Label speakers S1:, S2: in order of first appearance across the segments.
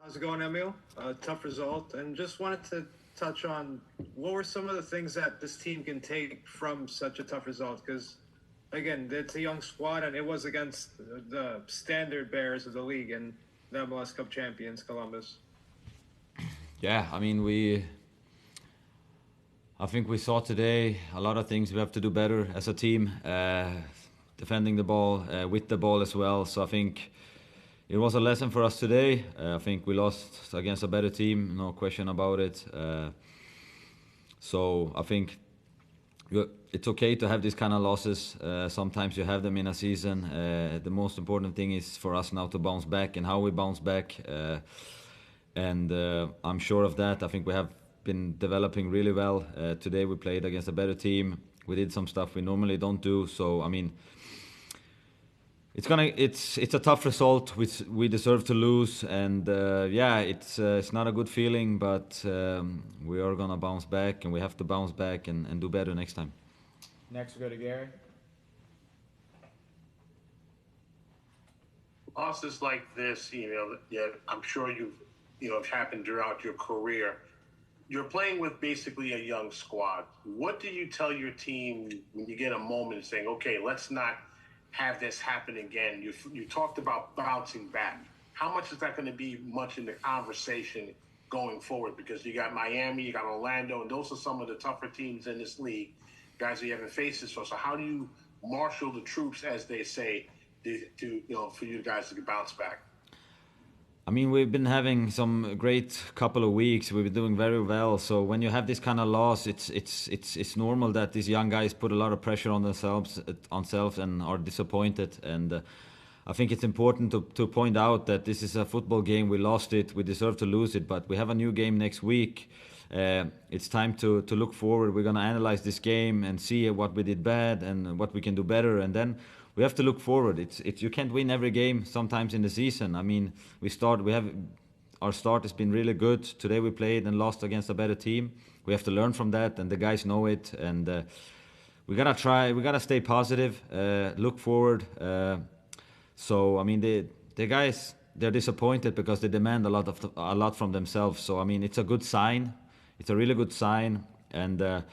S1: How's it going, Emil? Tough result, and just wanted to touch on what were some of the things that this team can take from such a tough result? Because again, it's a young squad, and it was against the standard bearers of the league and the MLS Cup champions, Columbus.
S2: Yeah, I mean, I think we saw today a lot of things we have to do better as a team, defending the ball, with the ball as well. So I think it was a lesson for us today. I think we lost against a better team, no question about it. So I think it's okay to have these kind of losses. Sometimes you have them in a season. The most important thing is for us now to bounce back, and how we bounce back. And I'm sure of that. I think we have been developing really well. Today we played against a better team. We did some stuff we normally don't do. So I mean, it's a tough result which we deserve to lose, and yeah, it's not a good feeling, but we are gonna bounce back, and we have to bounce back and do better next time.
S3: Next, we go to Gary.
S4: Losses like this, yeah, I'm sure have happened throughout your career. You're playing with basically a young squad. What do you tell your team when you get a moment saying, okay, let's not have this happen again? You talked about bouncing back. How much is that going to be much in the conversation going forward? Because you got Miami, you got Orlando, and those are some of the tougher teams in this league, guys that you haven't faced this for. So how do you marshal the troops, as they say, for you guys to bounce back?
S2: I mean, we've been having some great couple of weeks. We've been doing very well. So when you have this kind of loss, it's normal that these young guys put a lot of pressure on themselves and are disappointed. And I think it's important to point out that this is a football game. We lost it. We deserve to lose it. But we have a new game next week. It's time to look forward. We're going to analyze this game and see what we did bad and what we can do better. And then we have to look forward. You can't win every game sometimes in the season. I mean, our start has been really good. Today we played and lost against a better team. We have to learn from that, and the guys know it. And we gotta stay positive, look forward. So I mean, the guys, they're disappointed because they demand a lot from themselves. So I mean, it's a good sign. It's a really good sign, and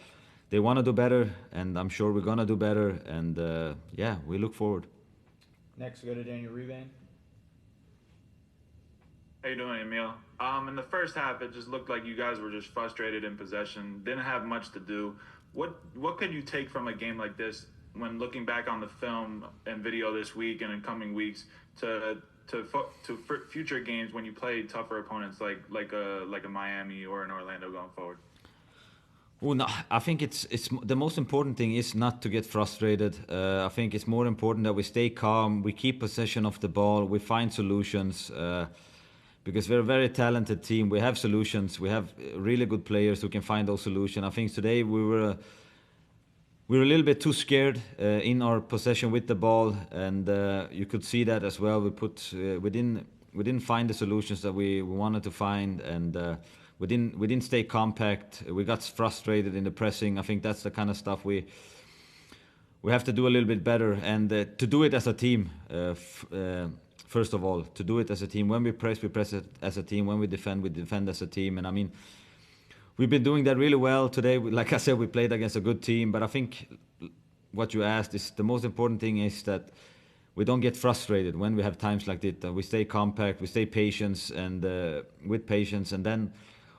S2: they want to do better, and I'm sure we're gonna do better. And yeah, we look forward.
S3: Next, we go to Daniel Rebane.
S5: How you doing, Emil? In the first half, it just looked like you guys were just frustrated in possession, didn't have much to do. What could you take from a game like this when looking back on the film and video this week and in coming weeks to future games when you play tougher opponents like a Miami or an Orlando going forward?
S2: Well, no, I think it's the most important thing is not to get frustrated. I think it's more important that we stay calm, we keep possession of the ball, we find solutions, because we're a very talented team. We have solutions. We have really good players who can find those solutions. I think today we were a little bit too scared in our possession with the ball, and you could see that as well. We didn't find the solutions that we wanted to find, and we didn't stay compact. We got frustrated in the pressing. I think that's the kind of stuff we have to do a little bit better, and to do it as a team. First of all, to do it as a team. When we press it as a team. When we defend as a team. And I mean, we've been doing that really well today. Like I said, we played against a good team. But I think what you asked is the most important thing is that we don't get frustrated when we have times like this. We stay compact, we stay patient, and with patience, and then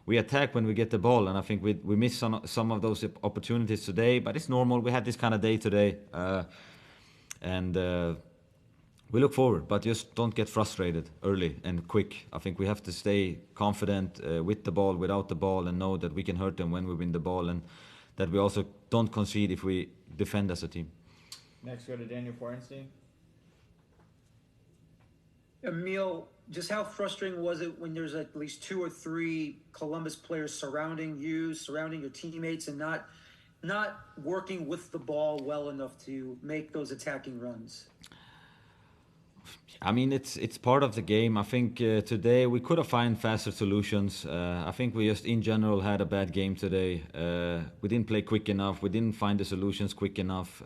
S2: we attack when we get the ball. And I think we missed some of those opportunities today. But it's normal. We had this kind of day today, and we look forward, but just don't get frustrated early and quick. I think we have to stay confident with the ball, without the ball, and know that we can hurt them when we win the ball, and that we also don't concede if we defend as a team.
S3: Next, go to Daniel Forsberg.
S6: Emil, just how frustrating was it when there's at least 2 or 3 Columbus players surrounding you, surrounding your teammates, and not working with the ball well enough to make those attacking runs?
S2: I mean, it's part of the game. I think today we could have found faster solutions. I think we just in general had a bad game today. We didn't play quick enough. We didn't find the solutions quick enough.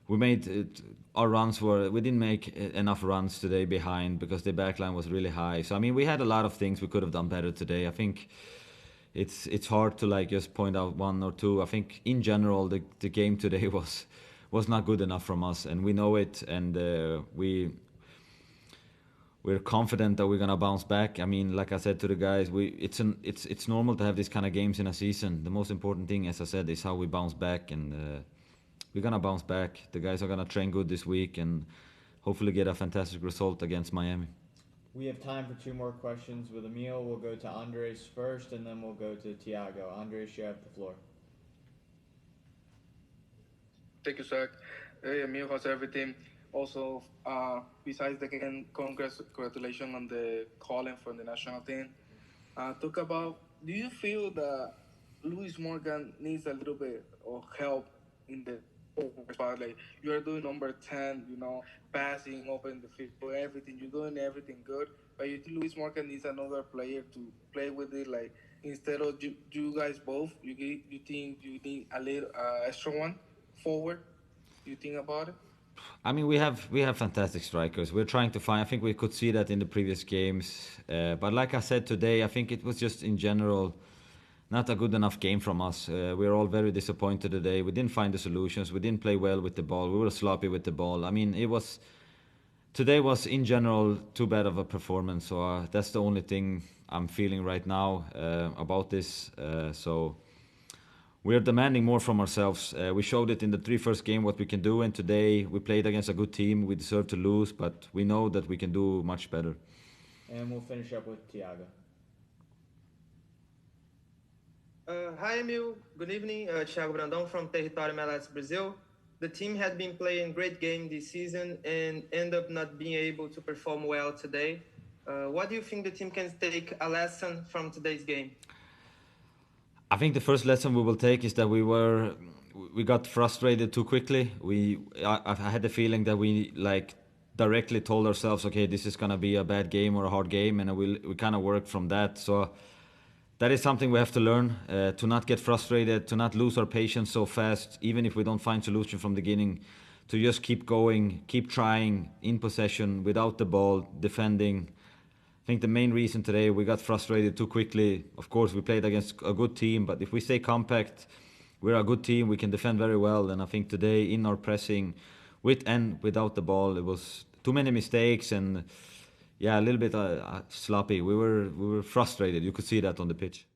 S2: we made it, our runs were, we didn't make enough runs today behind because the backline was really high. So I mean, we had a lot of things we could have done better today. I think it's hard to like just point out one or two. I think in general the game today was not good enough from us, and we know it, and we're confident that we're gonna bounce back. I mean, like I said to the guys, it's normal to have these kind of games in a season. The most important thing, as I said, is how we bounce back, and we're gonna bounce back. The guys are gonna train good this week and hopefully get a fantastic result against Miami.
S3: We have time for 2 more questions with Emil. We'll go to Andres first, and then we'll go to Tiago. Andres, you have the floor.
S7: Thank you, Zach. Hey, Emil, how's everything? Also, besides the game, congratulations on the calling for the national team. Talk about, do you feel that Luis Morgan needs a little bit of help in the spot? Like, you are doing number 10, passing, open the field, everything. You're doing everything good. But you think Luis Morgan needs another player to play with it? Like, instead of you guys both, you think you need a little extra one forward? You think about it?
S2: I mean, we have fantastic strikers. We're trying to find. I think we could see that in the previous games, but like I said today, I think it was just in general not a good enough game from us. We're all very disappointed today. We didn't find the solutions. We didn't play well with the ball. We were sloppy with the ball. I mean, today was in general too bad of a performance. So that's the only thing I'm feeling right now about this. So. We're demanding more from ourselves. We showed it in the 3 first game what we can do, and today we played against a good team. We deserve to lose, but we know that we can do much better.
S3: And we'll finish up with Tiago.
S8: Hi, Emil. Good evening. Thiago Brandão from Território MLS, Brazil. The team had been playing great game this season and end up not being able to perform well today. What do you think the team can take a lesson from today's game?
S2: I think the first lesson we will take is that we got frustrated too quickly. I had the feeling that we directly told ourselves, okay, this is gonna be a bad game or a hard game, and we kind of worked from that. So that is something we have to learn, to not get frustrated, to not lose our patience so fast, even if we don't find solution from the beginning, to just keep going, keep trying in possession without the ball, defending. I think the main reason today we got frustrated too quickly. Of course, we played against a good team, but if we stay compact, we're a good team. We can defend very well, and I think today in our pressing, with and without the ball, it was too many mistakes and a little bit sloppy. We were frustrated. You could see that on the pitch.